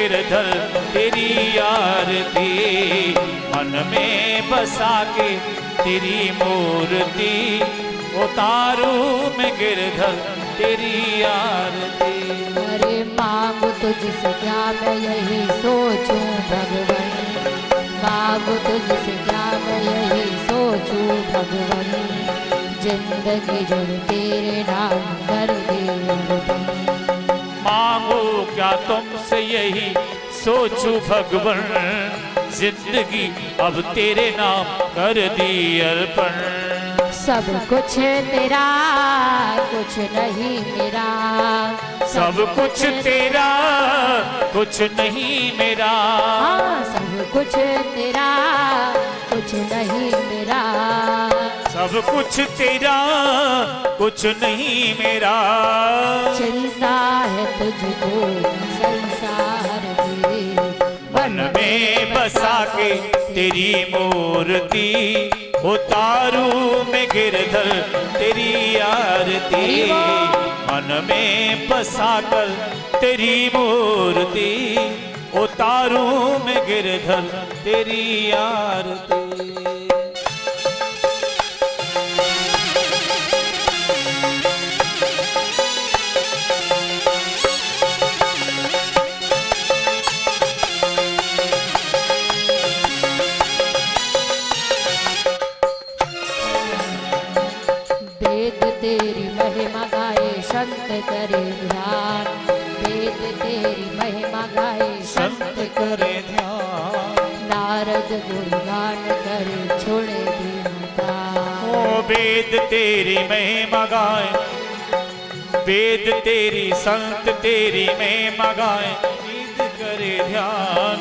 गिरधर तेरी आरती, मन में बसा के तेरी मूर्ति, उतारूं मैं गिरधर तेरी आरती। अरे मांगू तुझसे क्या मैं यही सोचूं भगवन, मांगू तुझसे क्या मैं यही सोचूं भगवन, जिंदगी जब तेरे नाम कर दे अर्पण। मांगू क्या तुमसे यही सोचूं भगवन, जिंदगी अब तेरे नाम कर दी अर्पण। सब कुछ तेरा कुछ नहीं मेरा, सब कुछ तेरा कुछ नहीं मेरा, हाँ सब कुछ तेरा कुछ नहीं मेरा, सब कुछ तेरा कुछ नहीं मेरा। चिंता है तुझको संसार की, मन में बसा के तेरी मूर्ति, उतारूं मैं गिरधर तेरी आरती, मन में बसा कर तेरी मूर्ति, उतारूं मैं गिरधर तेरी आरती। वेद तेरी महिमा गाए संत करे ध्यान, वेद तेरी महिमा गाए संत करे ध्यान, नारद गुणगान करे छोड़े दीनता। ओ वेद तेरी महिमा गाए, वेद तेरी संत तेरी महिमा गाए, वेद करे ध्यान,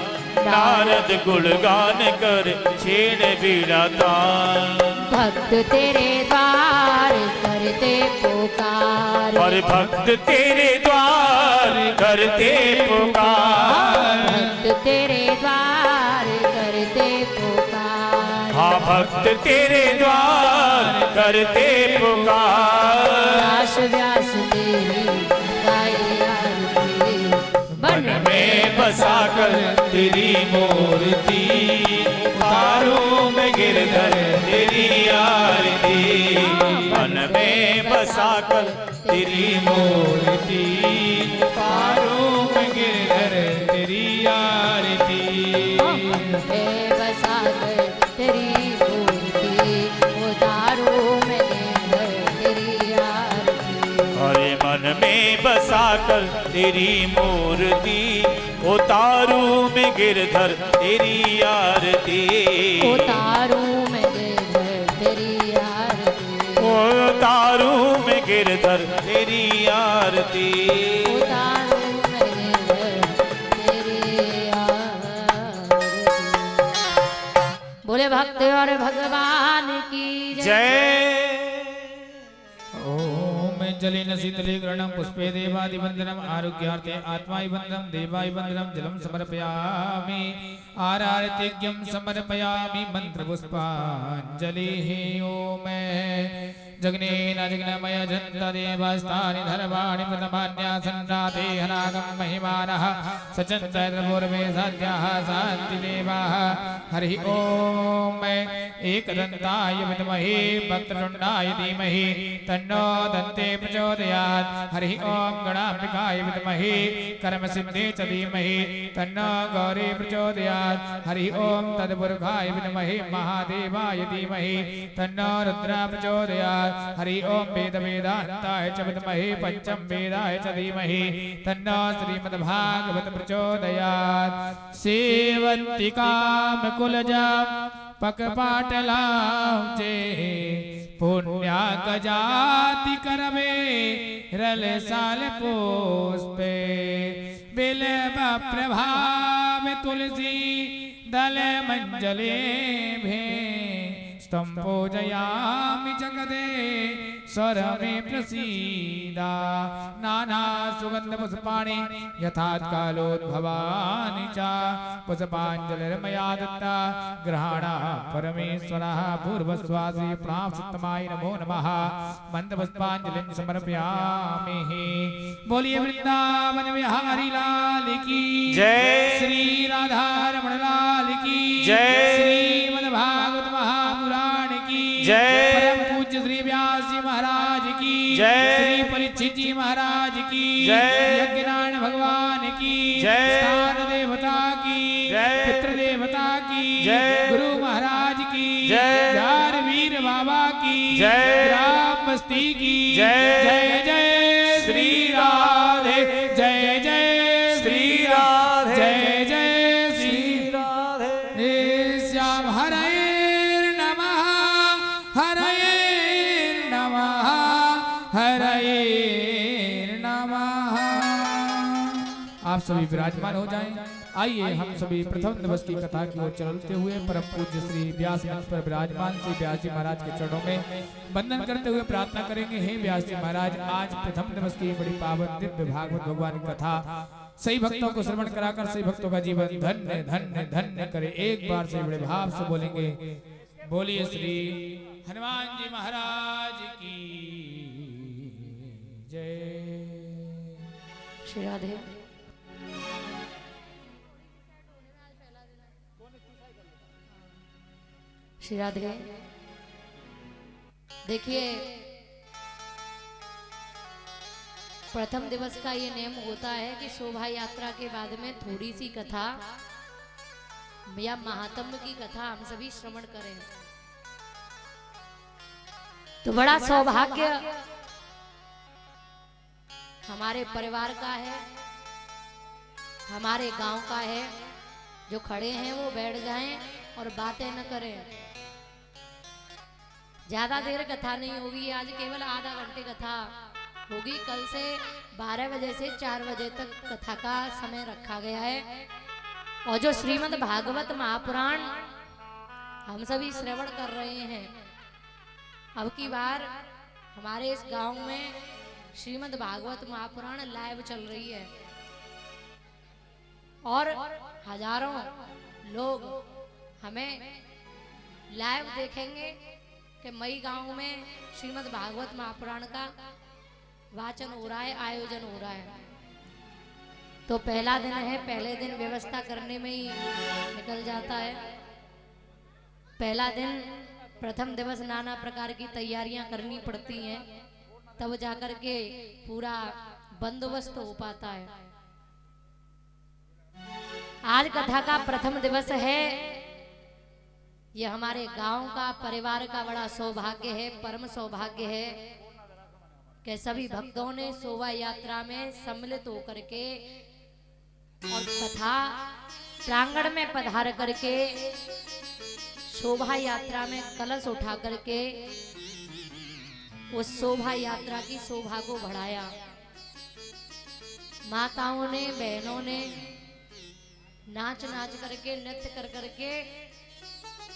नारद गुणगान कर छेड़ बीड़ा तान। भक्त तेरे द्वार करते पुकार, और भक्त तेरे द्वार करते पुकार, भक्त तेरे द्वार करते पुकार, हाँ भक्त तेरे द्वार करते पुकार। व्यास व्यास तेरी गाए आरती, मन में बसा कर तेरी मूर्ति, उतारूं मैं गिरधर तेरी आरती, मन में बसा कर तेरी मूर्ति, उतारूं मैं गिरधर तेरी आरती। हे बसा कर तेरी मूर्ति, उतारूं मैं तेरी आरती। अरे मन में बसा कर तेरी मूर्ति, उतारूं मैं गिरधर तेरी आरती, उतारूं मैं गिरधर तेरी आरती, उतारूं मैं गिरधर तेरी आरती। उतारूं मैं गिरधर तेरी आरती। बोले भक्त और भगवान की जय। जलेन शीतलीकरणं पुष्पे देवादिवन्दनम् आरोग्यार्थे आत्माभिवन्दनं देवाभिवन्दनं जलं समर्पयामि आरार्तिज्ञं समर्पयामि मन्त्रपुष्पाञ्जलिः ओम जग्नेन जग्नमय जन्तदेवस्तानि धर्माणि प्रथमान्यासन्नाते हनागं महिमानः सचन्तपूर्वे साध्याः शान्तिदेवाः हरिः ओम एकदन्ताय विद्महे वक्रतुण्डाय धीमहि तन्नो दन्ते प्रचोदयात् हरिः ओम गणाम्बिकाय विद्महे कर्मसिद्धे च धीमहि तन्नो गौरी प्रचोदयात् हरिः ओम तत्पुरुषाय विद्महे महादेवाय धीमहि तन्नो रुद्रा प्रचोदयात् हरिः ओम वेदवेदान्ताय च विद्महे पंचम वेदाय च धीमहि तन्नो श्रीमद्भागवत प्रचोदयात् सेवन्ति कामकुलजा पकपाटलाजे पुण्याक जाति करवे रल साल पुष्पे बिल्व प्रभाव तुलसी दल मंजले भे स्तं पूजयामि जगदे स्वर मे प्रसीदा नाना सुगंध पुष्पाणि यथात्कालोद्भवानि च पुष्पाञ्जलिर्मया दत्ता ग्रहाणा परमेश्वरः पूर्वस्वासी प्राप्तमाय नमो नमः मंदपुष्पाञ्जलिं समर्पयामि। बोलिए वृंदावन बिहारी लाल की जय। श्री राधा रमण लाल की जय। श्रीमद् भागवत महापुराण की जय। परम पूज्य श्री व्यास जी महाराज की जय। श्री परीक्षित जी महाराज की जय। यज्ञनारायण भगवान की जय। स्थान देवता की जय। पितृ देवता की जय। गुरु महाराज की जय। जार-वीर बाबा की जय। ग्राम बस्ती की जय। जय जय श्री राधे जय जय श्री राधे जय जय श्री राधे। हे श्याम हरये नमः हरये नमः हरये नमः। आप सभी विराजमान हो जाएं। आइए हम सभी प्रथम दिवस की कथा की ओर चलते हुए परम पूज्य श्री व्यास मंच पर विराजमान श्री व्यास जी महाराज के चरणों में वंदन करते हुए प्रार्थना करेंगे। हे व्यास जी महाराज, आज प्रथम दिवस की बड़ी पावन दिव्य भागवत भगवान की कथा सही भक्तों को श्रवण कराकर सही भक्तों का जीवन धन्य धन्य धन्य करे। एक बार से बड़े भाव से बोलेंगे। बोलिए श्री हनुमान जी महाराज की जय। श्री राधे। श्री राधे। देखिए, प्रथम दिवस का ये नियम होता है कि शोभा यात्रा के बाद में थोड़ी सी कथा या महात्म्य की कथा हम सभी श्रवण करें तो बड़ा सौभाग्य हमारे परिवार का है, हमारे गांव का है। जो खड़े हैं वो बैठ जाएं और बातें न करें। ज्यादा देर कथा नहीं होगी, आज केवल आधा घंटे कथा होगी। कल से 12 बजे से 4 बजे तक कथा का समय रखा गया है। और जो श्रीमद् भागवत महापुराण हम सभी श्रवण कर रहे हैं, अब की बार हमारे इस गांव में श्रीमद् भागवत महापुराण लाइव चल रही है और हजारों लोग हमें लाइव देखेंगे कि मई गांव में श्रीमद् भागवत महापुराण का वाचन हो रहा है, आयोजन हो रहा है। तो पहला दिन है, पहले दिन व्यवस्था करने में ही निकल जाता है। पहला दिन प्रथम दिवस नाना प्रकार की तैयारियां करनी पड़ती हैं, तब जाकर के पूरा बंदोबस्त हो पाता है। आज कथा का प्रथम दिवस है। ये हमारे गांव का, परिवार का बड़ा सौभाग्य है, परम सौभाग्य है कि सभी भक्तों ने शोभा यात्रा में सम्मिलित होकर के और कथा प्रांगण में पधार करके शोभा यात्रा में कलश उठा करके उस शोभा यात्रा की शोभा को बढ़ाया। माताओं ने, बहनों ने नाच नाच करके, नृत्य कर करके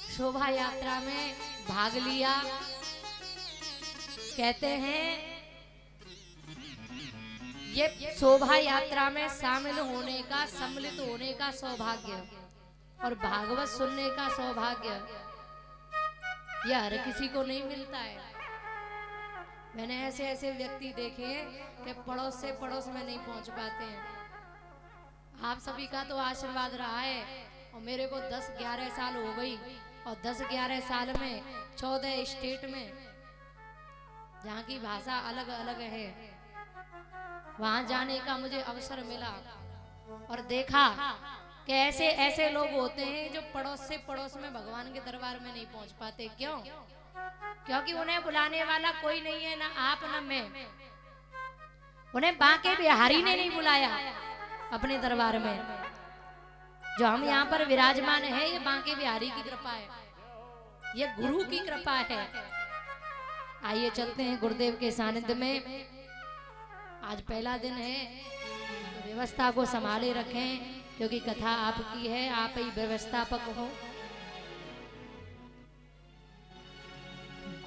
शोभा यात्रा में भाग लिया। कहते हैं ये शोभा यात्रा में शामिल होने का, सम्मिलित होने का सौभाग्य और भागवत सुनने का सौभाग्य यह हर किसी को नहीं मिलता है। मैंने ऐसे ऐसे व्यक्ति देखे हैं कि पड़ोस से पड़ोस में नहीं पहुंच पाते हैं। आप सभी का तो आशीर्वाद रहा है और मेरे को 10-11 साल हो गई और 10-11 साल में 14 स्टेट में जहाँ की भाषा अलग अलग है, वहां जाने का मुझे अवसर मिला और देखा कि ऐसे ऐसे लोग होते हैं जो पड़ोस से पड़ोस में भगवान के दरबार में नहीं पहुंच पाते। क्यों? क्योंकि उन्हें बुलाने वाला कोई नहीं है, ना आप ना मैं। उन्हें बांके बिहारी ने नहीं बुलाया अपने दरबार में। जो हम यहाँ पर विराजमान है, ये बांके बिहारी की कृपा है, ये गुरु की कृपा है। आइए चलते हैं गुरुदेव के सानिध्य में। आज पहला दिन है, तो व्यवस्था को संभाले रखें, क्योंकि कथा आपकी है, आप ही व्यवस्थापक हो।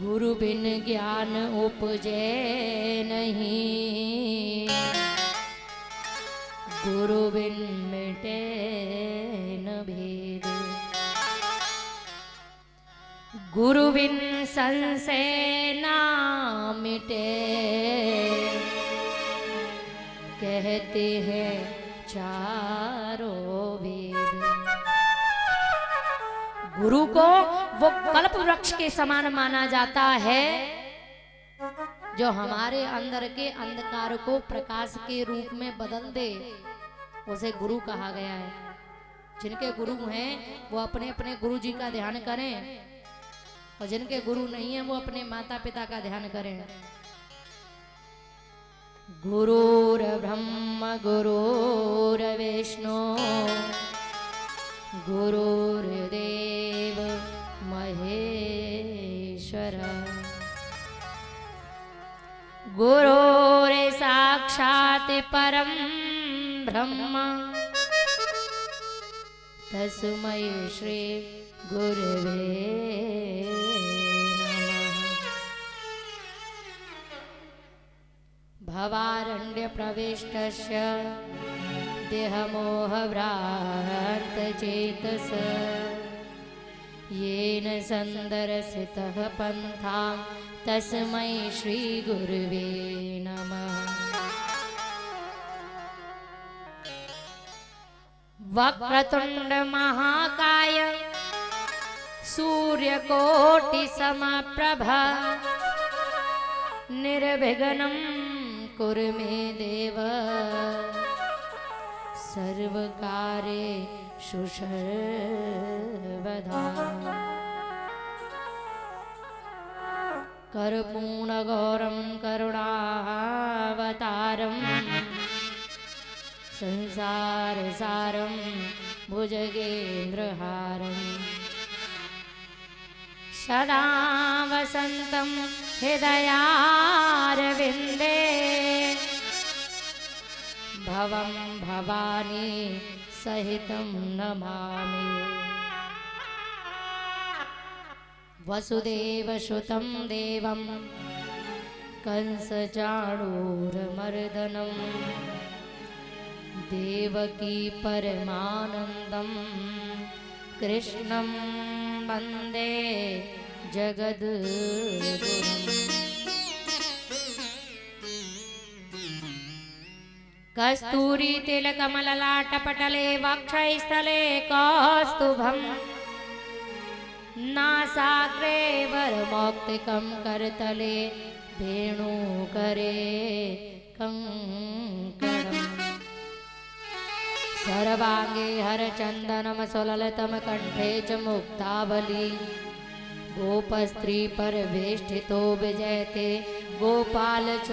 गुरु बिन ज्ञान उपजे नहीं, गुरु बिन मिटे न भेद, गुरु बिन संशय ना मिटे, कहते हैं चारों वेद। गुरु को वो कल्प वृक्ष के समान माना जाता है जो हमारे अंदर के अंधकार को प्रकाश के रूप में बदल दे, उसे गुरु कहा गया है। जिनके गुरु हैं वो अपने अपने गुरु जी का ध्यान करें, और जिनके गुरु नहीं है वो अपने माता पिता का ध्यान करें। गुरुर ब्रह्म गुरुर विष्णु गुरुर्देव महेश्वर, गुरुर साक्षात् परम ब्रह्म, तस्मै श्री गुरवे नमः। भवारण्य प्रविष्टस्य देहमोहभ्रान्त चेतस, येन सन्दर्शितः पन्था तस्मै श्री गुरवे नमः। वक्रतुंड महाकाय सूर्यकोटि समप्रभा, निर्विघ्नं कुरु मे देव, सर्वकार्येषु सर्वदा। कर्पूर्णगौरं करुणावतारं, संसारसारं भुजगेन्द्रहारं, सदा वसन्तं हृदयारविन्दे, भवं भवानी सहितं नमामि। वसुदेवसुतं देवं कंसचाणूरमर्दनं, देवकी परमानन्दं कृष्णं वन्दे जगद्गुरुम्। कस्तूरी तिलकमललाटपटले वक्षस्थले कौस्तुभम्, नासाग्रे वरमौक्तिकं करतले वेणुकरे कंकणम्, सर्वांगे हरचन्दनं सुललितं कंठे च मुक्तावली, गोपस्त्री परवेष्टितो विजयते गोपालचूड़ामणि।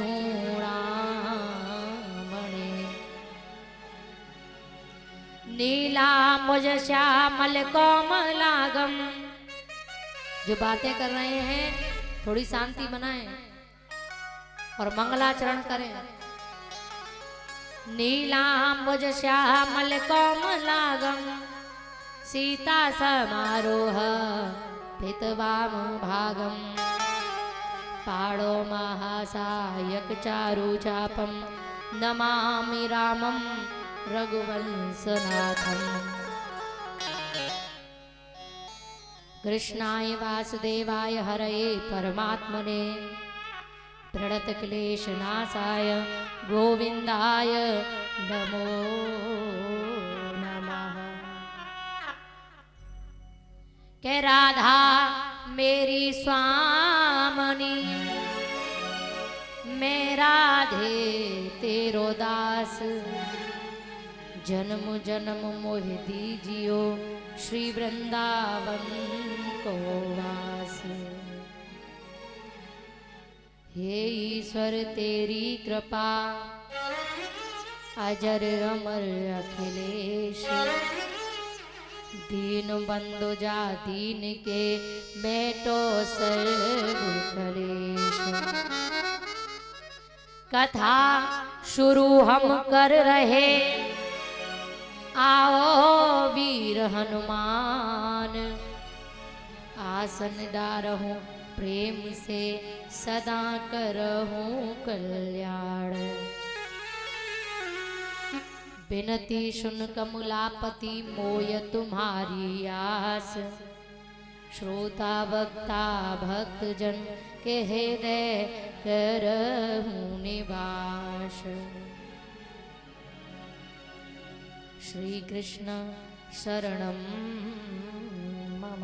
नीलाम्बुज श्यामल कोमलांगं, जो बातें कर रहे हैं थोड़ी शांति बनाएं और मंगलाचरण करें। नीलाम्बुज श्यामल कोमलांगं, सीता समारोह पितवाम भागं, पाणो महासायक चारु चापं, नमामि रामं रघुवंशनाथम्। कृष्णाय वासुदेवाय हरये परमात्मने, प्रणतक्लेशनाशाय गोविन्दाय नमो नमः। के राधा मेरी स्वामनी, मैं राधे तेरो दास, जन्म जन्म मोह दीजियो श्री वृंदावन को वास। हे ईश्वर तेरी कृपा, अजर अमर अखिलेश, दीन बंधु जा दीन के बेटो सर्व कलेश। कथा शुरू हम कर रहे, आओ वीर हनुमान, आसन डारहूं प्रेम से सदा करहूं कल्याण। बिनती सुन कमलापति मोय तुम्हारी आस, श्रोता वक्ता भक्त जन के हृदय करहूं निवास। श्री कृष्ण शरणं मम।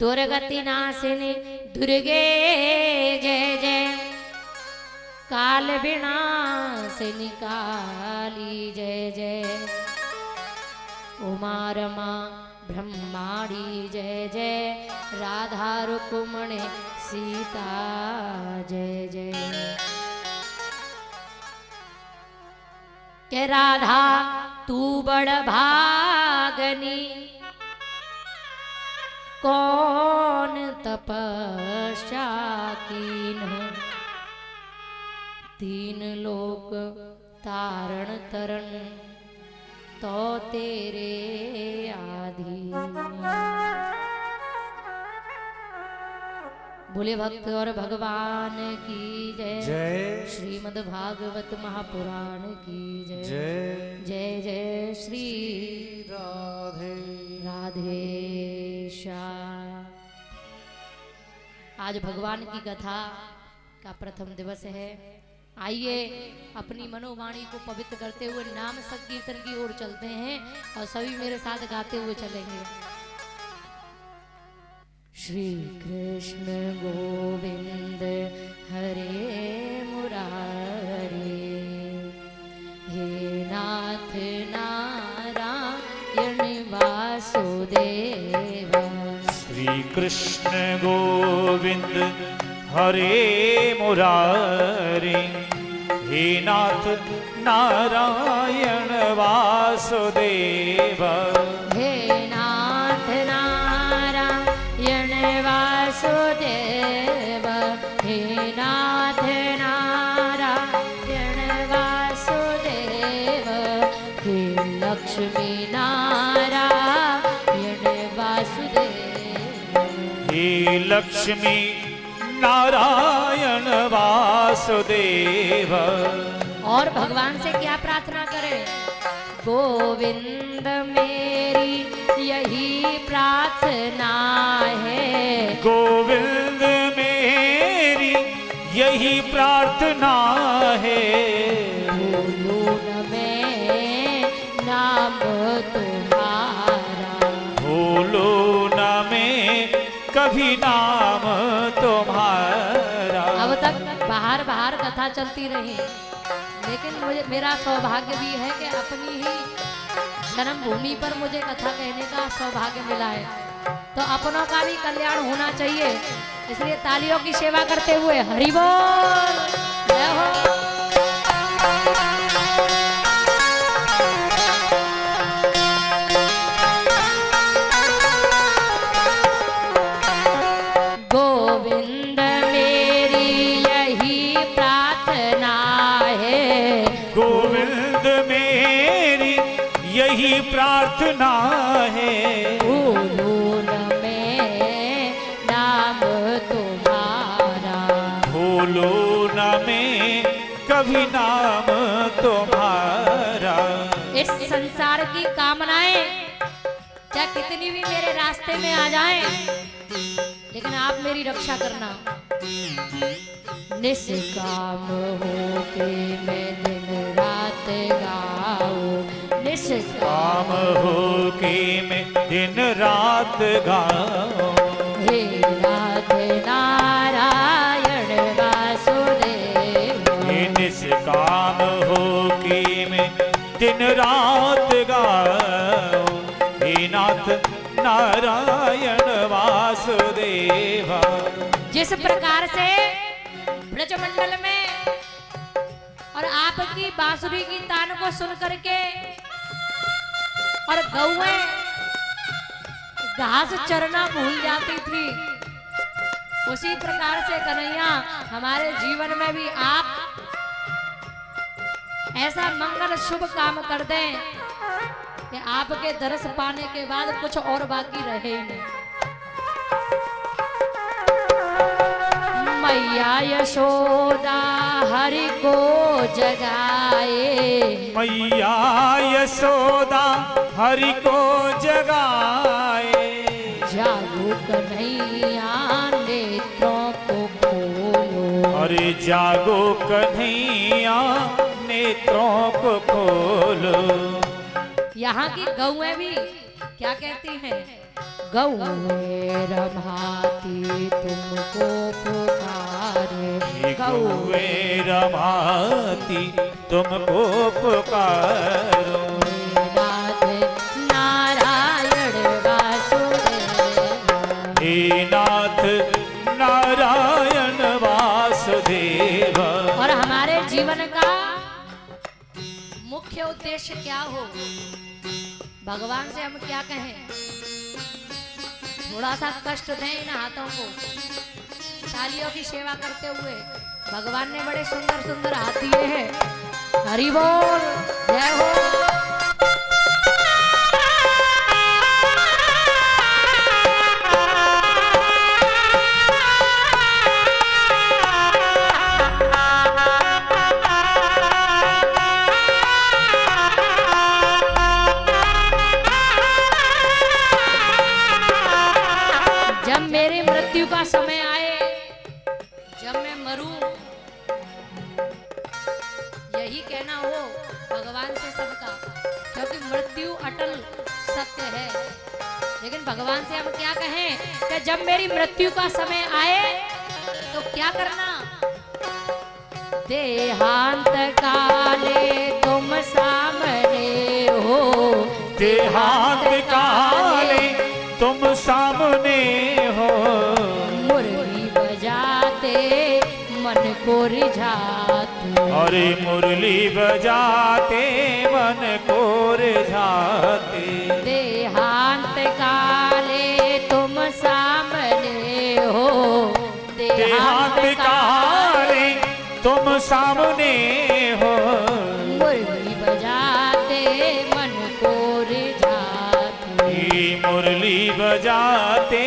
दुर्गति नाशिनी दुर्गे जय जय, काल विनाशिनी काली जय जय, उमा रमा ब्रह्माणी जय जय, राधा रुक्मणी सीता जय जय। के राधा तू बड़ भागनी, कौन तपस्या कीन, तीन लोक तारण तरन तो तेरे आधीन। बोले भक्त और भगवान की जय, जय श्रीमद् भागवत महापुराण की जय, जय जय जय श्री राधे राधे श्याम। आज भगवान की कथा का प्रथम दिवस है। आइए अपनी मनोवाणी को पवित्र करते हुए नाम संकीर्तन की ओर चलते हैं और सभी मेरे साथ गाते हुए चलेंगे। श्री कृष्ण गोविंद हरे मुरारे, हे नाथ नारायण वासुदेव। श्री कृष्ण गोविंद हरे मुरारे, हे नाथ नारायण वासुदेव। हे नाथ नारायण वासुदेव, हे नाथ नारायण वासुदेव, हे लक्ष्मी नारायण वासुदेव, हे लक्ष्मी नारायण वासुदेव। और भगवान से क्या प्रार्थना करें? गोविंद मेरी यही प्रार्थना है, गोविंद मेरी यही प्रार्थना है, भूलूं न मैं नाम तुम्हारा, भूलूं न मैं कभी नाम तुम्हारा। अब तक बाहर बाहर कथा चलती रही, लेकिन मुझे मेरा सौभाग्य भी है कि अपनी ही जन्मभूमि पर मुझे कथा कहने का सौभाग्य मिला है, तो अपनों का भी कल्याण होना चाहिए। इसलिए तालियों की सेवा करते हुए हरि बोल जय हो। गोविंद मेरी यही प्रार्थना है, गोविंद मेरी यही प्रार्थना है, भूलूं न मैं नाम तुम्हारा, भूलूं न मैं कभी नाम तुम्हारा। इस संसार की कामनाएं चाहे कितनी भी मेरे रास्ते में आ जाएं, लेकिन आप मेरी रक्षा करना। निष्काम हो के मैं दिन रात गाऊं, निष्काम काम हो के मैं दिन रात गाऊं, हे राधे नारायण वासुदेव, हे निष्काम हो के मैं दिन रात गाऊं, हे नाथ नारायण वासुदेवा। जिस प्रकार से ब्रजमंडल में और आपकी बांसुरी की तान को सुन करके और गौएं घास चरना भूल जाती थी, उसी प्रकार से कन्हैया हमारे जीवन में भी आप ऐसा मंगल शुभ काम कर दें कि आपके दर्श पाने के बाद कुछ और बाकी रहे ही नहीं। मैया यशोदा हरि को जगाए, मैया यशोदा हरि को जगाए, जागो कन्हैया नेत्रों को खोलो, अरे जागो कन्हैया नेत्रों को खोलो। यहाँ की गौएं भी क्या कहती हैं? गौए रमाती तुमको पुकारे, गौए रमाती तुमको पुकारो, नाथ नारायण वासुदेव, हे नाथ नारायण वासुदेव। और हमारे जीवन का मुख्य उद्देश्य क्या हो? भगवान से हम क्या कहें? थोड़ा सा कष्ट दें इन हाथों को, तालियों की सेवा करते हुए। भगवान ने बड़े सुंदर सुंदर हाथ दिए हैं। हरि बोल, जय हो। जब मेरी मृत्यु का समय आए, जब मैं मरूं, यही कहना हो भगवान से सबका, क्योंकि मृत्यु अटल सत्य है। लेकिन भगवान से हम क्या कहें कि जब मेरी मृत्यु का समय आए तो क्या करना? देहांत काले तुम सामने हो, देहांत काले तुम सामने हो, मुरली बजाते मन को रिझाते, अरे मुरली बजाते मन को रिझाते। देहांत काले तुम सामने हो, देहांत काले तुम सामने हो, मुरली बजाते मन को रिझाते, मुरली बजाते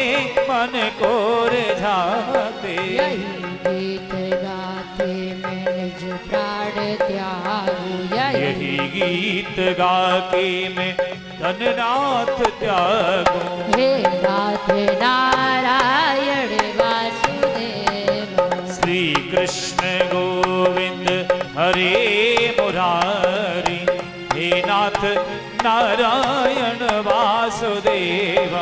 मन को रिझाते। यही गीत गाते मैं निज प्राण त्यागू, यही गीत गा के मैं धननाथ त्यागूं। हे नाथ नारायण वासुदेव, श्री कृष्ण गोविंद हरे मुरारी, हे नाथ नारायण वासुदेव,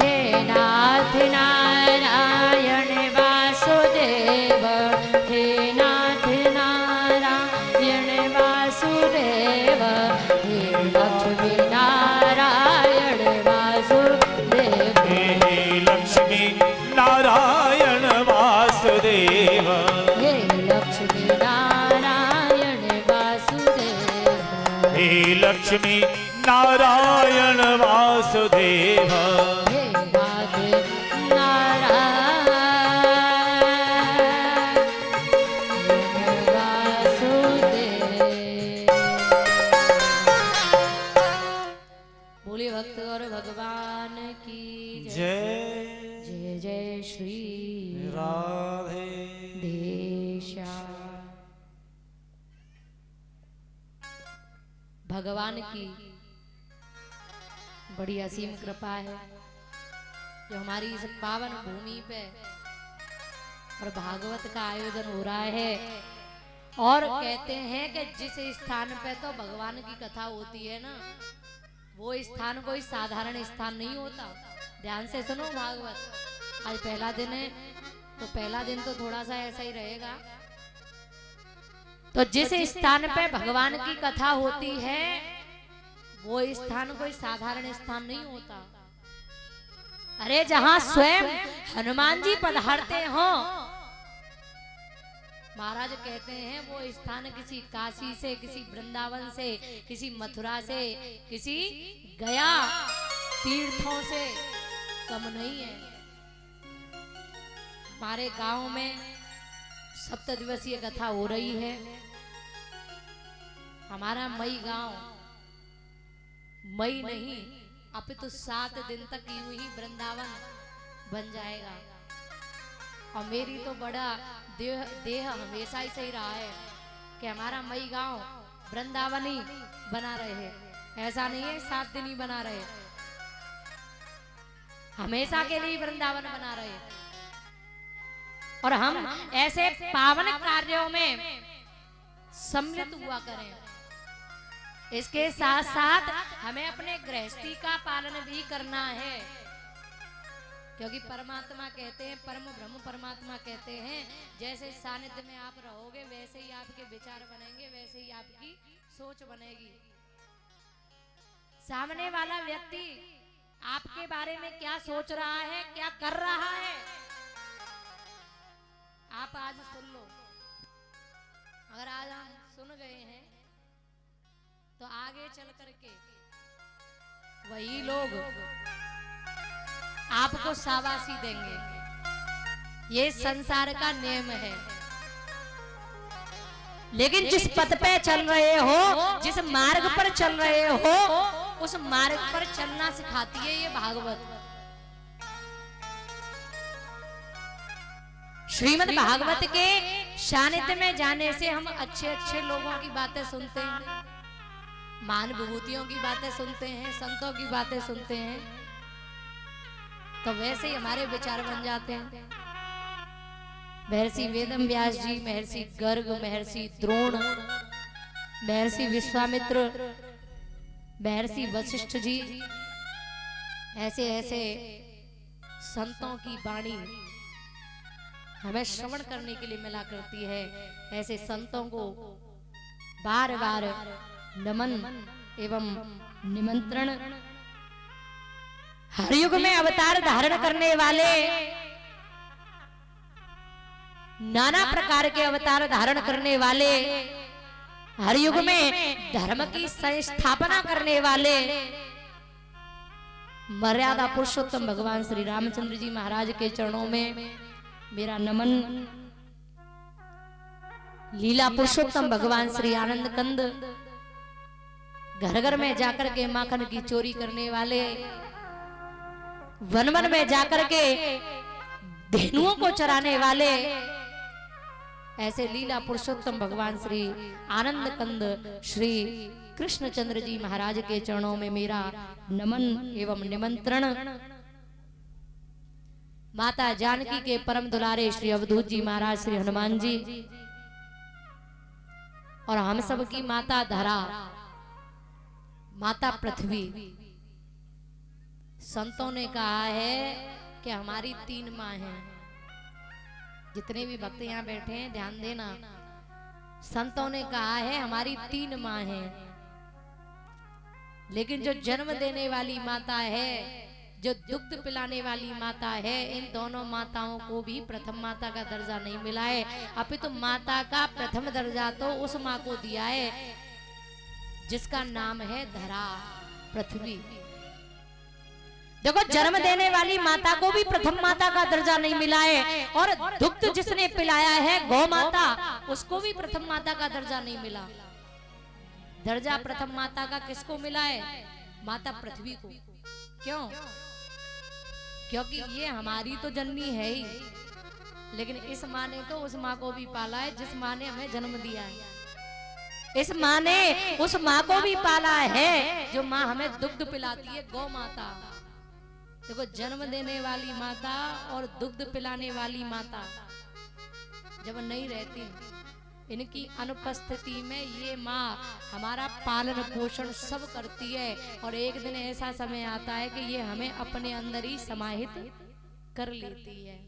हे नाथ नारायण वासुदेव, हे नाथ नारायण वासुदेव, हे लक्ष्मी नारायण वासुदेव, हे लक्ष्मी नारायण वासुदेव, हे लक्ष्मी नारायण वासुदेव, हे लक्ष्मी नारायण वासुदेव, हे नाथ नारायण वासुदेव। बोलिए भक्त और भगवान की जय। जय जय जय श्री राधे। देशा। भगवान की बड़ी असीम कृपा है जो हमारी इस पावन भूमि पे और भागवत का आयोजन हो रहा है। और कहते हैं कि जिस स्थान पे तो भगवान की कथा होती है ना, वो स्थान कोई साधारण स्थान नहीं होता। ध्यान से सुनो भागवत। आज पहला दिन है तो पहला दिन तो थोड़ा सा ऐसा ही रहेगा। तो जिस स्थान पे भगवान की कथा होती है वो स्थान कोई साधारण स्थान नहीं होता। अरे जहां स्वयं हनुमान जी पधारते हो, महाराज कहते हैं वो स्थान किसी काशी से, किसी वृंदावन से, किसी मथुरा से, किसी गया तीर्थों से कम नहीं है। हमारे गांव में 7 दिवसीय कथा हो रही है। हमारा मई गांव मई नहीं अपितु 7 दिन तक यूं ही वृंदावन बन जाएगा। और मेरी तो बड़ा देह हमेशा ही सही रहा है कि हमारा मई गांव वृंदावन ही बना रहे। ऐसा नहीं है 7 दिन ही बना रहे, हमेशा के लिए वृंदावन बना रहे। और हम ऐसे पावन कार्यों में सम्मिलित हुआ करें। इसके साथ साथ हमें अपने गृहस्थी का पालन भी करना है, क्योंकि परमात्मा कहते हैं, परम ब्रह्म परमात्मा कहते हैं, जैसे सानिध्य में आप रहोगे वैसे ही आपके विचार बनेंगे, वैसे ही आपकी सोच बनेगी। सामने वाला व्यक्ति आपके बारे में क्या सोच रहा है, क्या कर रहा है, आप आज सुन लो। अगर आज हम सुन गए हैं तो आगे चल करके वही लोग आपको शाबाशी देंगे। ये संसार का नियम है। लेकिन जिस पथ पे चल रहे हो, जिस मार्ग पर चल रहे हो, उस मार्ग पर चलना सिखाती है ये भागवत। श्रीमद् भागवत के सानिध्य में जाने से हम अच्छे अच्छे लोगों की बातें सुनते हैं, मान विभूतियों की बातें सुनते हैं, संतों की बातें सुनते हैं, तो वैसे ही हमारे विचार बन जाते हैं। महर्षि वेदम व्यास जी, महर्षि गर्ग, महर्षि द्रोण, महर्षि विश्वामित्र, महर्षि वशिष्ठ जी, ऐसे ऐसे संतों की वाणी हमें श्रवण करने के लिए मिला करती है। ऐसे संतों को बार बार नमन एवं निमंत्रण। हर युग में अवतार धारण करने वाले, नाना प्रकार के अवतार धारण करने वाले, हर युग में धर्म की संस्थापना करने वाले मर्यादा पुरुषोत्तम भगवान श्री रामचंद्र जी महाराज के चरणों में मेरा नमन। लीला पुरुषोत्तम भगवान श्री आनंद कंद, घर घर में जाकर के माखन की चोरी करने वाले, वन वन में जाकर के धेनुओं को चराने वाले, ऐसे लीला पुरुषोत्तम भगवान श्री आनंद कंद श्री कृष्णचंद्र जी महाराज के चरणों में मेरा नमन एवं निमंत्रण। माता जानकी के परम दुलारे श्री अवधूत जी महाराज, श्री हनुमान जी, और हम सब की माता धरा, माता पृथ्वी। संतों ने कहा है कि हमारी 3 माँ हैं। जितने भी भक्त यहाँ बैठे हैं ध्यान देना, संतों ने कहा है हमारी 3 माँ हैं। लेकिन जो जन्म देने वाली माता है, जो दुग्ध पिलाने वाली माता है, इन दोनों माताओं को भी प्रथम माता का दर्जा नहीं मिला है। अपितु माता का प्रथम दर्जा तो उस माँ को दिया है जिसका नाम है धरा, पृथ्वी। देखो, जन्म देने वाली माता को भी प्रथम माता का दर्जा नहीं मिला है, और दुग्ध जिसने पिलाया है गौ माता, उसको भी प्रथम माता का दर्जा नहीं मिला। दर्जा प्रथम माता का किसको मिला है? माता पृथ्वी को। क्यों? क्योंकि ये हमारी तो जननी है ही, लेकिन इस माँ ने तो उस माँ को भी पाला है जिस माँ ने हमें जन्म दिया है। इस माँ ने उस माँ को भी पाला है जो माँ हमें दुग्ध पिलाती है, गौ माता। देखो, जन्म देने वाली माता और दुग्ध पिलाने वाली माता जब नहीं रहती, इनकी अनुपस्थिति में ये माँ हमारा पालन पोषण सब करती है। और एक दिन ऐसा समय आता है कि ये हमें अपने अंदर ही समाहित कर लेती है।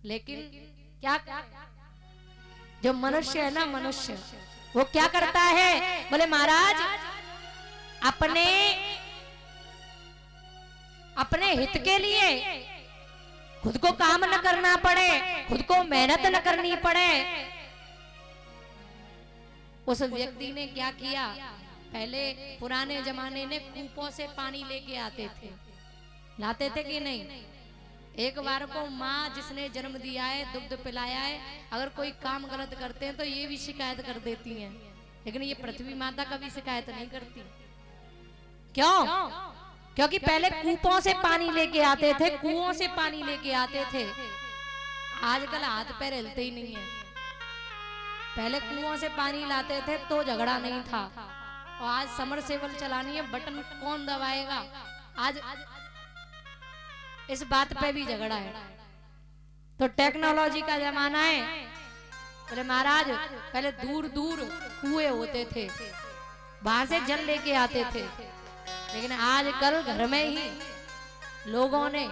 लेकिन क्या जो मनुष्य है ना, मनुष्य वो क्या करता है? बोले महाराज, अपने हित के लिए खुद को काम न करना पड़े, खुद को मेहनत न करनी पड़े। उस व्यक्ति ने क्या किया? पहले पुराने जमाने में कूपों से पानी लेके आते थे, लाते थे कि नहीं? एक बार को माँ जिसने जन्म दिया है, दुग्ध पिलाया है, अगर कोई काम गलत करते हैं तो ये भी शिकायत कर देती हैं। लेकिन ये पृथ्वी माता कभी शिकायत नहीं करती। क्यों? क्योंकि पहले कूपों से पानी लेके आते थे, कुओं से पानी लेके आते थे। आजकल हाथ पैर हिलते ही नहीं है। पहले कुओं से पानी लाते थे तो झगड़ा नहीं था, और आज समरसेबल चलानी है, बटन कौन दबाएगा, आज इस बात पे भी झगड़ा है। तो टेक्नोलॉजी का जमाना है। बोले महाराज पहले दूर दूर कुएं होते थे, वहां से जल लेके आते थे, लेकिन आजकल घर में ही लोगों ने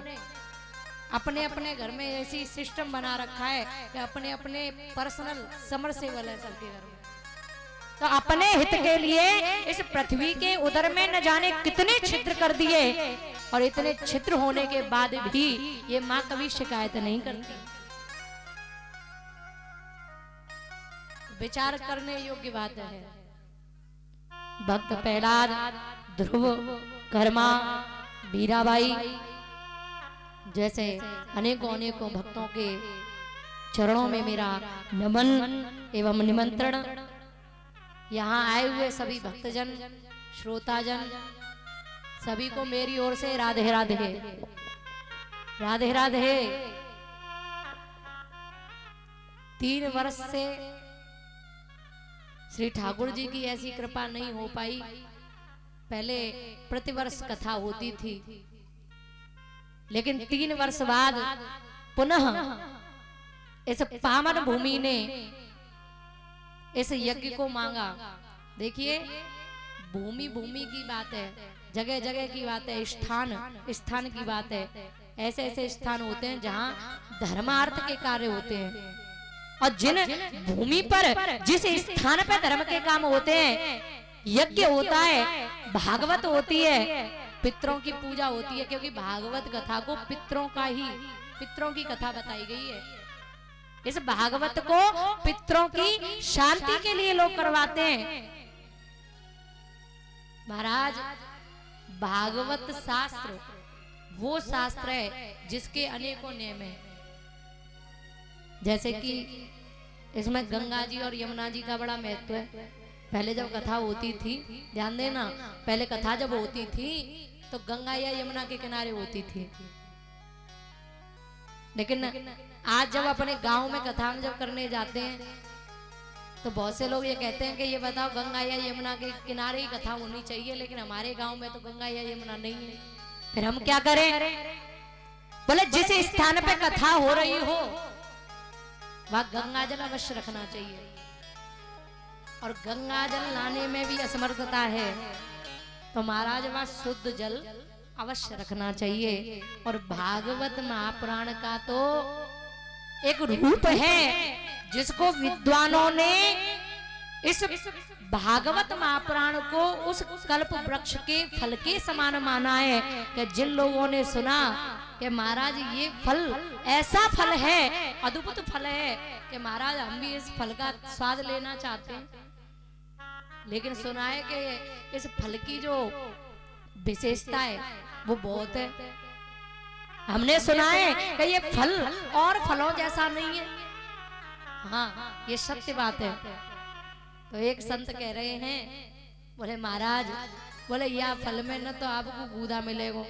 अपने अपने घर में ऐसी सिस्टम बना रखा है कि अपने अपने पर्सनल समरसेबल है सबके घर में। तो अपने हित के लिए इस पृथ्वी के उदर में न जाने कितने छिद्र कर दिए, और इतने छिद्र होने के बाद भी ये माँ कभी शिकायत नहीं करती। विचार करने योग्य बात है। भक्त प्रहलाद, ध्रुव, कर्मा, मीराबाई जैसे अनेकों अनेकों भक्तों के चरणों में मेरा नमन एवं निमंत्रण। यहाँ आए हुए सभी भक्तजन, श्रोताजन, सभी को मेरी ओर से राधे राधे, राधे राधे। 3 वर्ष से श्री ठाकुर जी की ऐसी कृपा नहीं हो पाई। पहले प्रतिवर्ष कथा होती थी, लेकिन 3 वर्ष बाद पुनः इस पावन भूमि ने इस यज्ञ को मांगा। देखिए भूमि भूमि की बात है, जगह जगह की बात है, स्थान स्थान की बात है। ऐसे ऐसे स्थान होते हैं जहाँ धर्मार्थ के कार्य होते हैं, और जिन भूमि पर जिस स्थान पर धर्म के काम होते हैं, यज्ञ होता है, भागवत होती है, पितरों की पूजा होती है। क्योंकि भागवत कथा को पितरों की कथा बताई गई है। इस भागवत को पितरों की शांति के लिए लोग करवाते हैं। महाराज भागवत शास्त्र वो शास्त्र है जिसके अनेकों नियम है। जैसे कि इसमें गंगा जी और यमुना जी का बड़ा महत्व है। पहले जब कथा होती थी, ध्यान देना, पहले कथा जब होती थी तो गंगा या यमुना के किनारे होती थी, लेकिन आज जब अपने गांव में कथा हम जब करने जाते हैं तो बहुत से लोग ये कहते हैं कि ये बताओ गंगा या यमुना के किनारे ही कथा होनी चाहिए, लेकिन हमारे गांव में तो गंगा या यमुना नहीं है। फिर हम क्या करें? बोले जिस स्थान पे कथा हो रही हो वहां गंगा जल अवश्य रखना चाहिए, और गंगा जल लाने में भी असमर्थता है तो महाराज वहां शुद्ध जल अवश्य रखना चाहिए। और भागवत महापुराण का तो एक रूप है जिसको विद्वानों ने इस भागवत महापुराण को उस कल्प वृक्ष के फल के समान माना है कि जिन लोगों ने सुना कि महाराज ये फल ऐसा फल है, अद्भुत फल है कि महाराज हम भी इस फल का स्वाद लेना चाहते हैं, लेकिन सुना है कि इस फल की जो विशेषता है वो बहुत है। हमने सुना है कि ये फल और फलों जैसा नहीं है। हाँ ये सत्य बात है। तो एक संत कह रहे हैं, बोले महाराज, बोले यह फल में न तो आपको गूदा मिलेगा,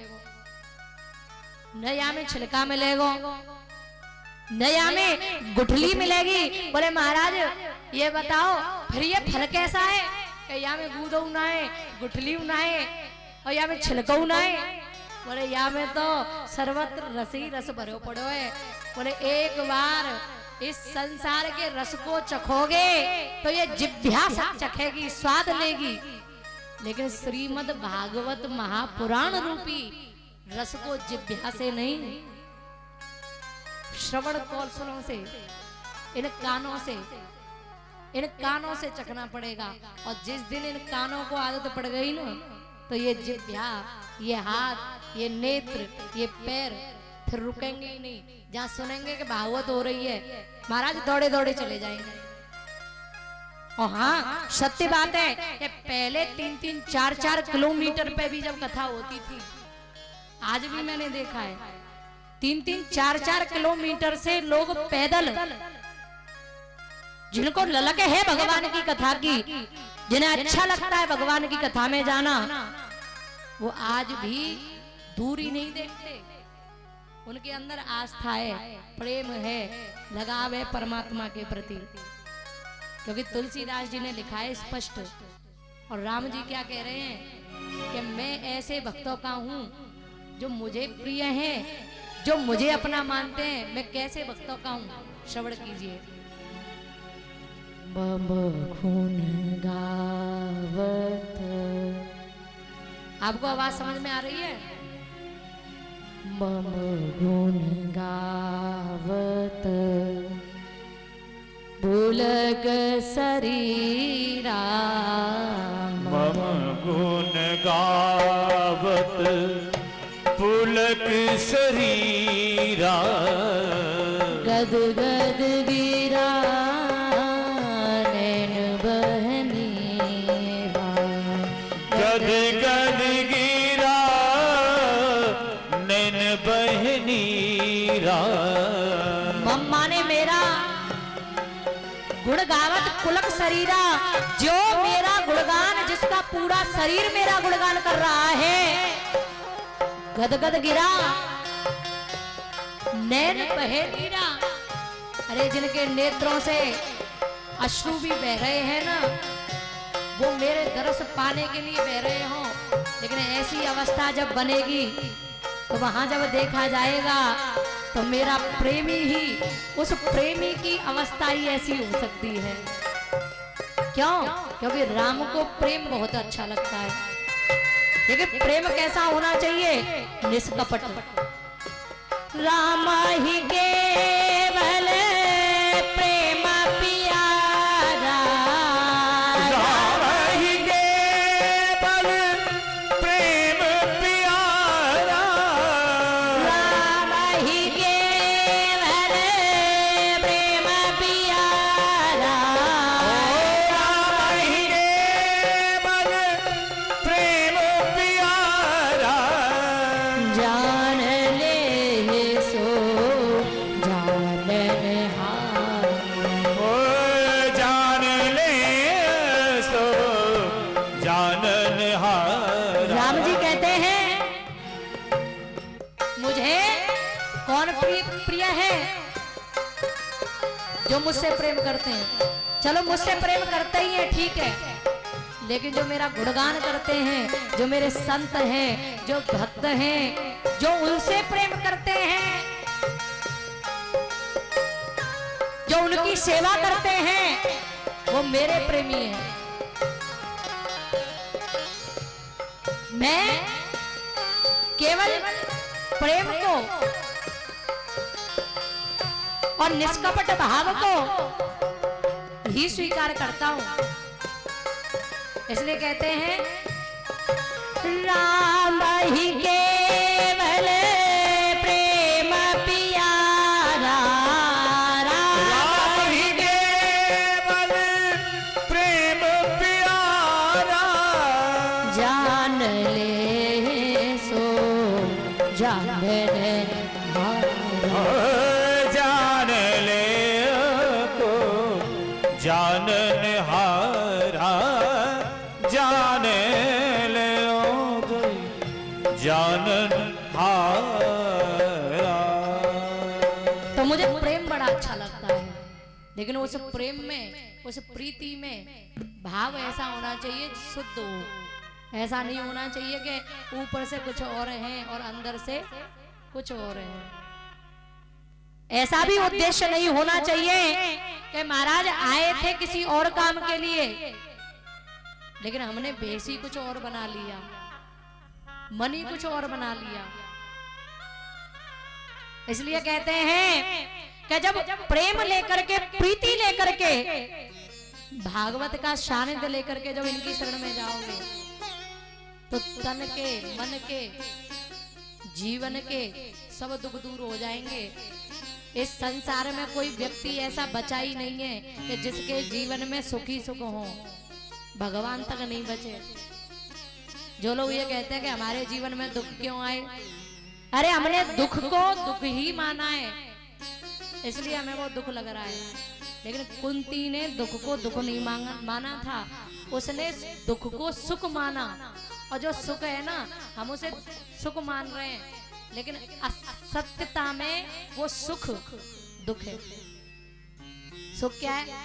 न या में छिलका मिलेगा, न या में गुठली मिलेगी। बोले महाराज ये बताओ फिर ये फल कैसा है कि या में गूदो ना है, गुठली ना है, और या में छिलको ना है। बोले या में तो सर्वत्र रस ही रस भरो पड़ो है। बोले एक बार इस संसार के रस को चखोगे तो ये जिह्वा चखेगी, स्वाद लेगी, लेकिन श्रीमद् भागवत महापुराण रूपी रस को जिह्वा से नहीं, श्रवण कौशलों से, इन कानों से चखना पड़ेगा। और जिस दिन इन कानों को आदत पड़ गई ना तो ये जिह्वा, ये हाथ, ये नेत्र, ये पैर फिर रुकेंगे ही नहीं। जहां सुनेंगे कि भागवत हो रही है महाराज दौड़े दौड़े चले जाएंगे। और हाँ सत्य बात है कि पहले 3-3, 4-4 किलोमीटर पे भी जब कथा होती थी, आज भी मैंने देखा है 3-3, 4-4 किलोमीटर से लोग पैदल, जिनको ललक है भगवान की कथा की, जिन्हें अच्छा लगता है भगवान की कथा में जाना, वो आज भी दूरी नहीं देखते। उनके अंदर आस्था है, प्रेम है, लगाव है परमात्मा के प्रति। क्योंकि तुलसीदास जी ने लिखा है स्पष्ट, और राम जी क्या कह रहे हैं कि मैं ऐसे भक्तों का हूं जो मुझे प्रिय हैं, जो मुझे अपना मानते हैं। मैं कैसे भक्तों का हूं, श्रवण कीजिए। मम गुण गावत, आपको आवाज समझ में आ रही है? मम गुण गावत पुलक शरीरा, मम गुण गावत पुलक शरीरा, गद गद गिरा नैन बहनीरा, गद गद गिरा नैन बहनीरा। मम्मा ने मेरा गुण गावत पुलक शरीरा, जो मेरा गुणगान, जिसका पूरा शरीर मेरा गुणगान कर रहा है, गदगद गिरा नैन बहे नीरा। अरे जिनके नेत्रों से अश्रु भी बह रहे हैं ना, वो मेरे दर्श पाने के लिए बह रहे हों, लेकिन ऐसी अवस्था जब बनेगी तो वहां जब देखा जाएगा तो मेरा प्रेमी ही, उस प्रेमी की अवस्था ही ऐसी हो सकती है। क्यों? क्योंकि राम को प्रेम बहुत अच्छा लगता है। लेकिन प्रेम कैसा होना चाहिए? निष्कपट। राम ही केवल प्रेम प्यारा, राम ही केवल प्रेम प्यारा, राम ही केवल प्रेम प्यारा, राम ही केवल प्रेम प्यारा। जान ले सो जाननहार, ओ जान ले सो जाननहार। राम जी कहते हैं मुझे कौन प्रिय है? जो मुझसे प्रेम करते हैं। चलो मुझसे प्रेम करते ही हैं, ठीक है, लेकिन जो मेरा गुणगान करते हैं, जो मेरे संत हैं, जो भक्त हैं, जो उनसे प्रेम करते हैं, जो उनकी सेवा करते हैं, वो मेरे प्रेमी हैं। मैं केवल प्रेम को और निष्कपट भाव को ही स्वीकार करता हूं। इसलिए कहते हैं राम ही केवल प्रेम प्यारा, राम ही केवल प्रेम प्यारा। जान ले सो जाननहार, ओ जान ले को जाननहारा, जान ले जाननहारा। तो मुझे प्रेम बड़ा अच्छा लगता है, लेकिन उस प्रेम में, उस प्रीति में भाव ऐसा होना चाहिए शुद्ध हो। ऐसा नहीं होना चाहिए कि ऊपर से कुछ और है और अंदर से कुछ और है। ऐसा भी उद्देश्य नहीं होना चाहिए कि महाराज आए थे किसी और काम के लिए, लेकिन हमने बेस ही कुछ और बना लिया, मन ही कुछ और बना लिया। इसलिए कहते हैं कि जब प्रेम लेकर के, प्रीति लेकर के, भागवत का सानिध्य लेकर के जब इनकी शरण में जाओगे तो तन के, मन के, जीवन के सब दुख दूर हो जाएंगे। इस संसार में कोई व्यक्ति ऐसा बचा ही नहीं है कि जिसके जीवन में सुखी सुख हो, भगवान तक नहीं बचे। जो लोग ये कहते हैं कि हमारे जीवन में दुख क्यों आए, अरे हमने दुख को दुख ही माना है, इसलिए हमें वो दुख लग रहा है। लेकिन कुंती ने दुख को दुख नहीं माना था, उसने दुख को सुख माना। और और जो सुख है ना, हम उसे सुख मान रहे हैं, लेकिन असत्यता में वो सुख दुख है। सुख क्या है?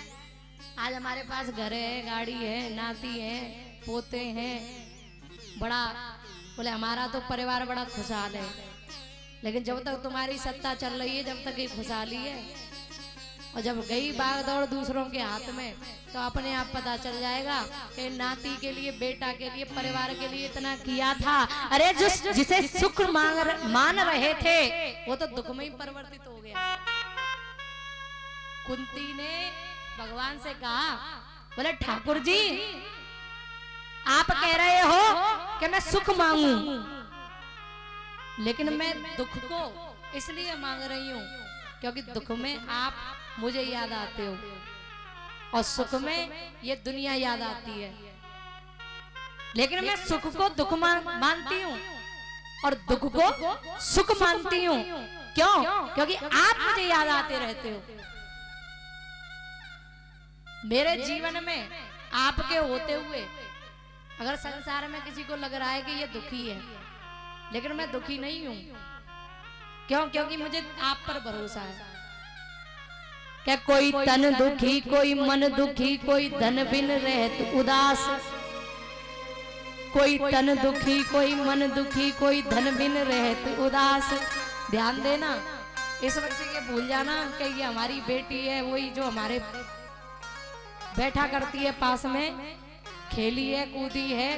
आज हमारे पास घर है, गाड़ी है, नाती है, पोते हैं, बड़ा बोले हमारा तो परिवार बड़ा खुशहाल है, लेकिन जब तक तुम्हारी सत्ता चल रही है, जब तक ये खुशहाली है, और जब गई भाग दौड़ दूसरों के हाथ में, तो अपने आप पता चल जाएगा कि नाती के लिए, बेटा के लिए, परिवार के लिए इतना किया था, अरे जिसे सुख मान रहे थे वो तो दुख में ही परिवर्तित हो गया। कुंती ने भगवान से कहा, बोले ठाकुर जी आप कह रहे हो कि मैं सुख मांगू, लेकिन मैं दुख को इसलिए मांग रही हूं क्योंकि दुख में आप मुझे याद आते हो और सुख में ये दुनिया याद आती है। लेकिन मैं सुख को दुख मानती हूँ और दुख को सुख मानती हूँ। क्यों? क्योंकि आप मुझे याद आते रहते हो। मेरे जीवन में आपके होते हुए अगर संसार में किसी को लग रहा है कि ये दुखी है, लेकिन मैं दुखी नहीं हूं। क्यों? क्योंकि मुझे आप पर भरोसा है। क्या कोई तन दुखी, कोई मन दुखी, कोई धन बिन रहत उदास, कोई तन दुखी, कोई मन दुखी, कोई धन बिन रहत उदास। ध्यान देना, इस वक्त ये भूल जाना कि ये हमारी बेटी है, वही जो हमारे बैठा करती है पास में, खेली है, कूदी है,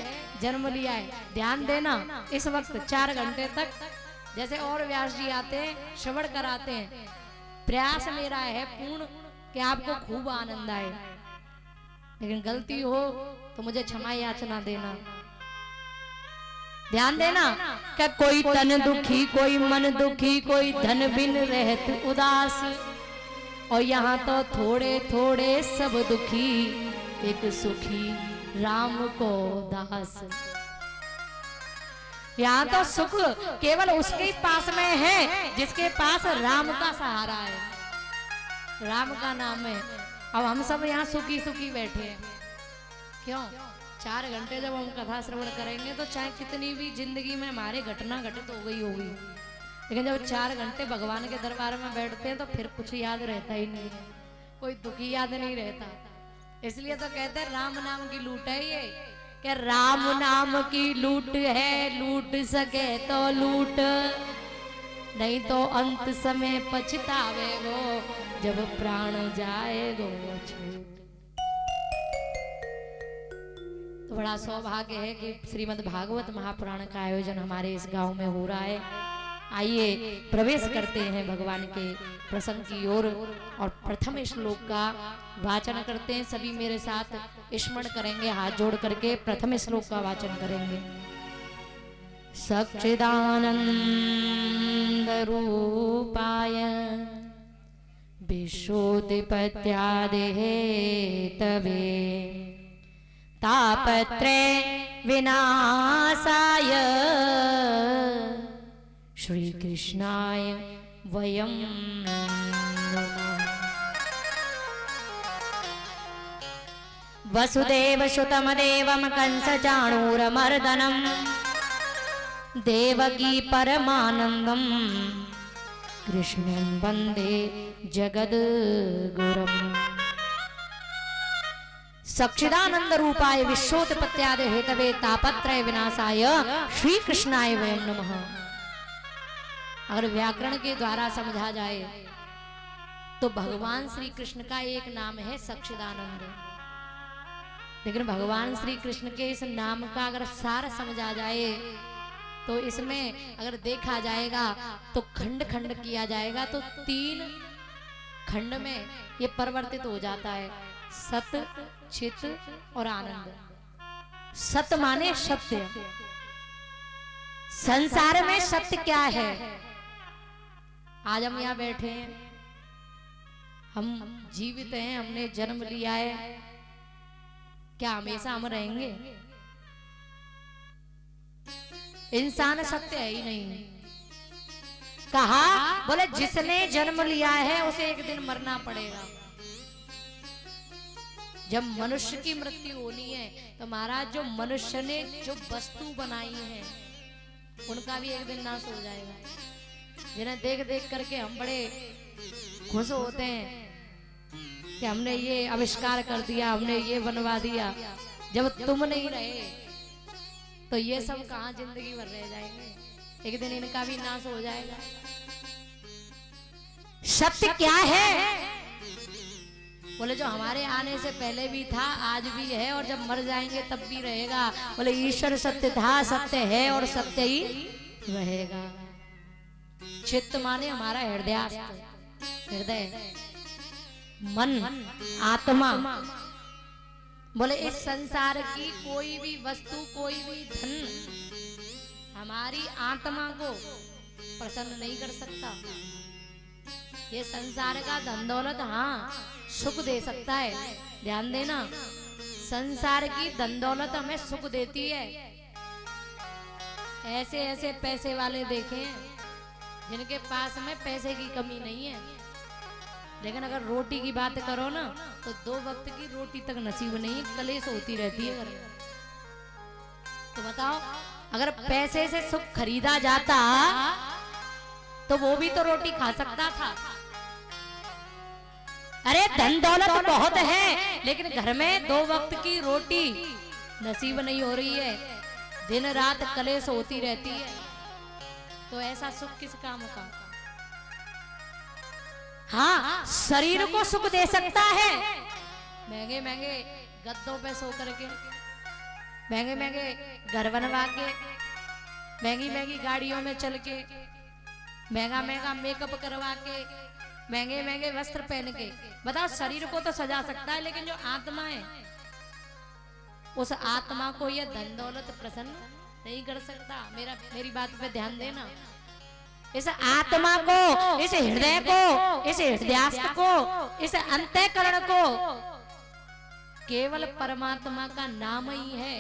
जन्म लिया है। ध्यान देना, इस वक्त 4 घंटे तक जैसे और व्यास जी आते हैं, श्रवण कराते हैं, प्रयास मेरा है पूर्ण कि आपको खूब आनंद आए, लेकिन गलती हो तो मुझे क्षमा याचना देना। ध्यान देना कि कोई तन दुखी, कोई मन दुखी, कोई धन बिन रहत उदास, और यहाँ तो थोड़े थोड़े सब दुखी, एक सुखी राम को दास। यहाँ तो सुख केवल उसके पास में है जिसके पास राम का सहारा है, राम का नाम है। अब हम सब यहाँ सुखी सुखी बैठे हैं। क्यों? 4 घंटे जब हम कथा श्रवण करेंगे तो चाहे कितनी भी जिंदगी में हमारे घटना घटित हो गई होगी, लेकिन जब 4 घंटे भगवान के दरबार में बैठते हैं तो फिर कुछ याद रहता ही नहीं है, कोई दुखी याद नहीं रहता। इसलिए तो कहते हैं राम नाम की लूट है ये, कि राम नाम की लूट है, लूट सके तो लूट, नहीं तो अंत समय पछतावेगो, जब प्राण जाएगो छूट। तो बड़ा सौभाग्य है कि श्रीमद् भागवत महापुराण का आयोजन हमारे इस गांव में हो रहा है। आइए प्रवेश करते हैं भगवान के प्रसंग की ओर और प्रथम श्लोक का वाचन करते हैं। सभी मेरे साथ स्मरण करेंगे, हाथ जोड़ करके प्रथम श्लोक का वाचन करेंगे। सच्चिदानंद रूपाय विश्वोत्पत्त्यादि हेतवे तापत्रय विनाशाय श्री कृष्णाय वयं नमः। वसुदेव सुतं देवं कंस चाणूरमर्दनं देवकी परमानंदं कृष्णं वंदे जगद्गुरुम्। सच्चिदानंद रूपाय विश्वोत्पत्त्यादि हेतवे तापत्रय विनाशाय श्री कृष्णाय वयं नमः। अगर व्याकरण के द्वारा समझा जाए तो भगवान श्री कृष्ण का एक नाम है सच्चिदानंद, लेकिन भगवान श्री कृष्ण के इस नाम का अगर सार समझा जाए तो इसमें अगर देखा जाएगा तो खंड खंड किया जाएगा तो 3 खंड में ये परिवर्तित हो जाता है, सत, चित और आनंद। सत माने सत्य। संसार में सत्य क्या है? आज हम यहाँ बैठे हैं, हम जीवित हैं, हमने जन्म लिया है, क्या हमेशा हम रहेंगे? इंसान सत्य है ही नहीं। कहा, बोले जिसने जन्म लिया है उसे एक दिन मरना पड़ेगा। जब मनुष्य की मृत्यु होनी है तो महाराज जो मनुष्य ने जो वस्तु बनाई है उनका भी एक दिन नाश हो जाएगा। जिन्हें देख देख करके हम बड़े खुश होते हैं कि हमने ये आविष्कार कर दिया, हमने ये बनवा दिया, जब तुम नहीं रहे तो ये सब कहाँ जिंदगी भर रह जाएंगे, एक दिन इनका भी नाश हो जाएगा। सत्य क्या है? बोले जो हमारे आने से पहले भी था, आज भी है और जब मर जाएंगे तब भी रहेगा। बोले ईश्वर सत्य था, सत्य है और सत्य ही रहेगा। चित्त माने हमारा हृदयास्त्र, हृदय, मन, आत्मा। बोले इस संसार की कोई भी वस्तु, कोई भी धन हमारी आत्मा को प्रसन्न नहीं कर सकता। ये संसार का धन दौलत हाँ सुख दे सकता है, ध्यान देना, संसार की धन दौलत हमें सुख देती है। ऐसे ऐसे पैसे वाले देखे हैं जिनके पास में पैसे की कमी नहीं है, लेकिन अगर रोटी की बात करो ना तो 2 वक्त की रोटी तक नसीब नहीं, कलेश होती रहती है घर में। तो बताओ, अगर पैसे से सुख खरीदा जाता तो वो भी तो रोटी खा सकता था। अरे धन दौलत बहुत है लेकिन घर में 2 वक्त की रोटी नसीब नहीं हो रही है, दिन रात कलेश होती रहती है, तो ऐसा सुख किस काम का? हाँ, शरीर को सुख दे सकता है, महंगे महंगे गद्दों पे सो करके, महंगे महंगे घर बनवा के, महंगी महंगी गाड़ियों में चल के, महंगा महंगा मेकअप करवा के, महंगे महंगे वस्त्र पहन के। बताओ, शरीर को तो सजा सकता है लेकिन जो आत्मा है उस आत्मा को यह धन दौलत प्रसन्न नहीं कर सकता। मेरी बात पे ध्यान देना। इस आत्मा को, इस हृदय को, इस हृदयास्त्र को, इस अंतःकरण को केवल परमात्मा का नाम ही है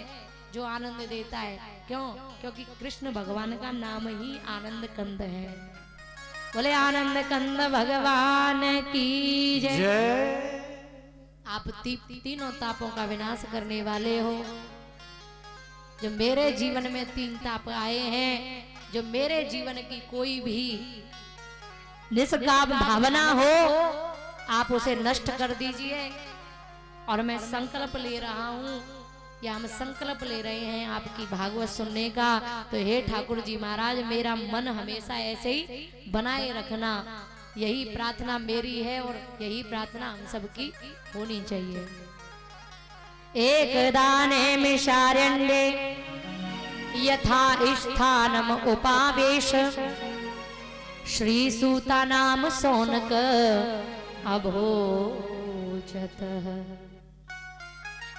जो आनंद देता है। क्यों? क्योंकि कृष्ण भगवान का नाम ही आनंद कंद है। बोले आनंद कंद भगवान की जय। आप तीनों तापों का विनाश करने वाले हो। जो मेरे जीवन में 3 ताप आए हैं, जो मेरे जीवन की कोई भी निष्काम भावना हो आप उसे नष्ट कर दीजिए। और मैं संकल्प ले रहा हूं, या हम संकल्प ले रहे हैं आपकी भागवत सुनने का। तो हे ठाकुर जी महाराज, मेरा मन हमेशा ऐसे ही बनाए रखना, यही प्रार्थना मेरी है और यही प्रार्थना हम सबकी होनी चाहिए। एक दाने मिशारण्ये यथा स्थानम उपावेश, श्री सूता नाम सोनक अभोजत।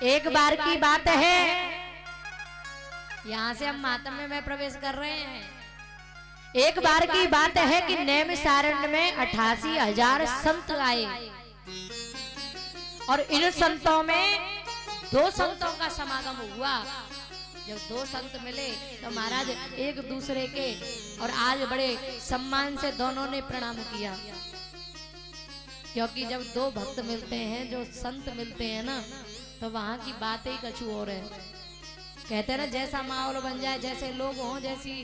एक बार की बात है, यहां से हम मातम में प्रवेश कर रहे हैं। एक बार की बात है कि नैमिषारण्य में 88,000 संत आए और इन संतों में 2 संतों का समागम हुआ। जब 2 संत मिले तो महाराज एक दूसरे के, और आज बड़े सम्मान से दोनों ने प्रणाम किया, क्योंकि जब 2 भक्त मिलते हैं, जो संत मिलते हैं ना, तो वहां की बात ही कछु और है। कहते हैं ना, जैसा माहौल बन जाए, जैसे लोग हों, जैसी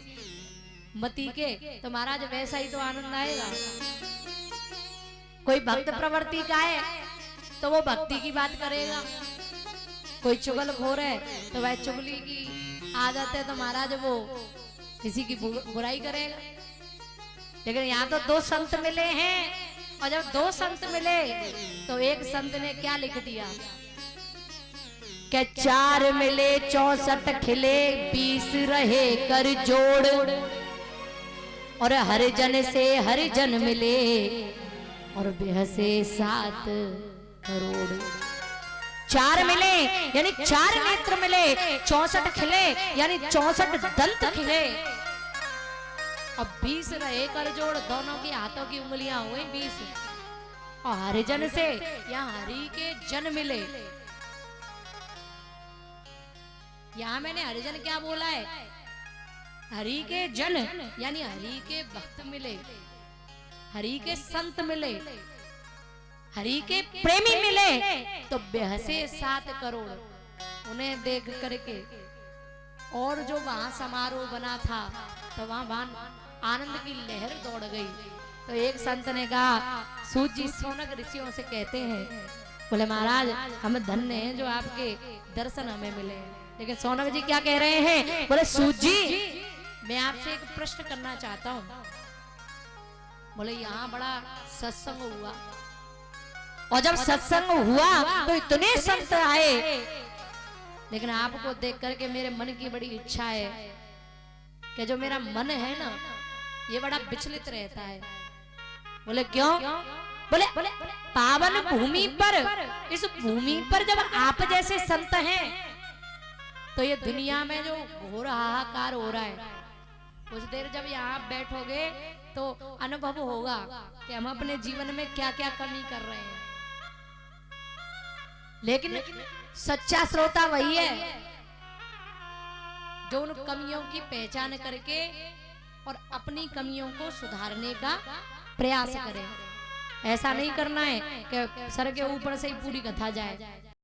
मति के, तो महाराज वैसा ही तो आनंद आएगा। कोई भक्त प्रवृत्ति का है तो वो भक्ति की बात करेगा, कोई चुगलखोर है तो वह चुगली की आदत है तो महाराज वो किसी की बुराई करेगा। लेकिन यहाँ तो 2 संत मिले हैं, और जब 2 संत मिले तो एक संत ने क्या लिख दिया कि 4 मिले 64 खिले, 20 रहे कर जोड़, और हरिजन से हरिजन मिले और बेहसे 7 करोड़। 4 मिले यानी 4 नेत्र मिले, 64 खिले यानी 64 दंत खिले, और 20 रहे कर जोड़, दोनों की हाथों की उंगलियां हुई 20। और हरिजन से यहाँ हरि के जन मिले। यहाँ मैंने हरिजन क्या बोला है? हरि के जन यानी हरि के भक्त मिले, हरि के संत मिले। हरि के प्रेमी मिले तो बेहसे 7 करोड़। उन्हें देख करके और जो वहां समारोह बना था तो वहां आनंद की लहर दौड़ गई। तो एक संत ने कहा, सूत जी सौनक ऋषियों से कहते हैं, बोले महाराज हम धन्य हैं जो आपके दर्शन हमें मिले। लेकिन सौनक जी क्या कह रहे हैं, बोले सूत जी मैं आपसे एक प्रश्न करना चाहता हूं। बोले यहाँ बड़ा सत्संग हुआ और जब सत्संग हुआ तो इतने संत आए, लेकिन आपको देख करके मेरे मन की बड़ी इच्छा है कि जो मेरा मन है ना ये बड़ा विचलित रहता है। बोले क्यों? बोले पावन भूमि पर, इस भूमि पर जब आप जैसे संत हैं तो ये दुनिया में जो घोर हाहाकार हो रहा है, कुछ देर जब यहाँ बैठोगे तो अनुभव होगा कि हम अपने जीवन में क्या क्या कमी कर रहे हैं। लेकिन सच्चा श्रोता वही है जो उन कमियों की पहचान करके और अपनी कमियों को सुधारने का प्रयास करे। ऐसा नहीं करना है कि सर के ऊपर से ही पूरी कथा जाए।